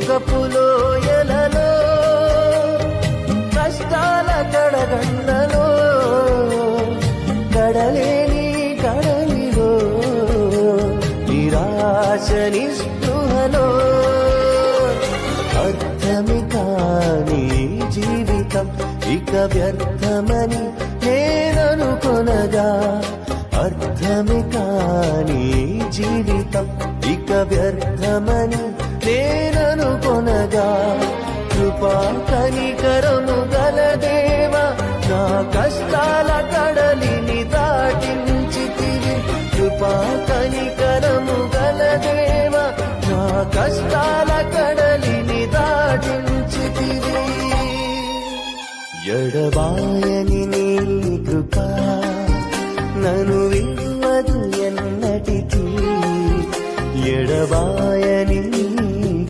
దుఃఖపు లోయలలో కష్టాల కడగండ్లలో కడలేని కడలిలో నిరాశ నిస్పృహలో అర్థమి కాని జీవితం ఇక వ్యర్థమని నేననుకొనగా అర్థమి కాని జీవితం ఇక వ్యర్థమని నేననుకొనగా కృపా కనికరము గల దేవా నా కష్టాల కడలిని దాటించితివి కృపా కనికరము గల దేవా నా కష్టాల కడలిని దాటించితివి ఎడబాయ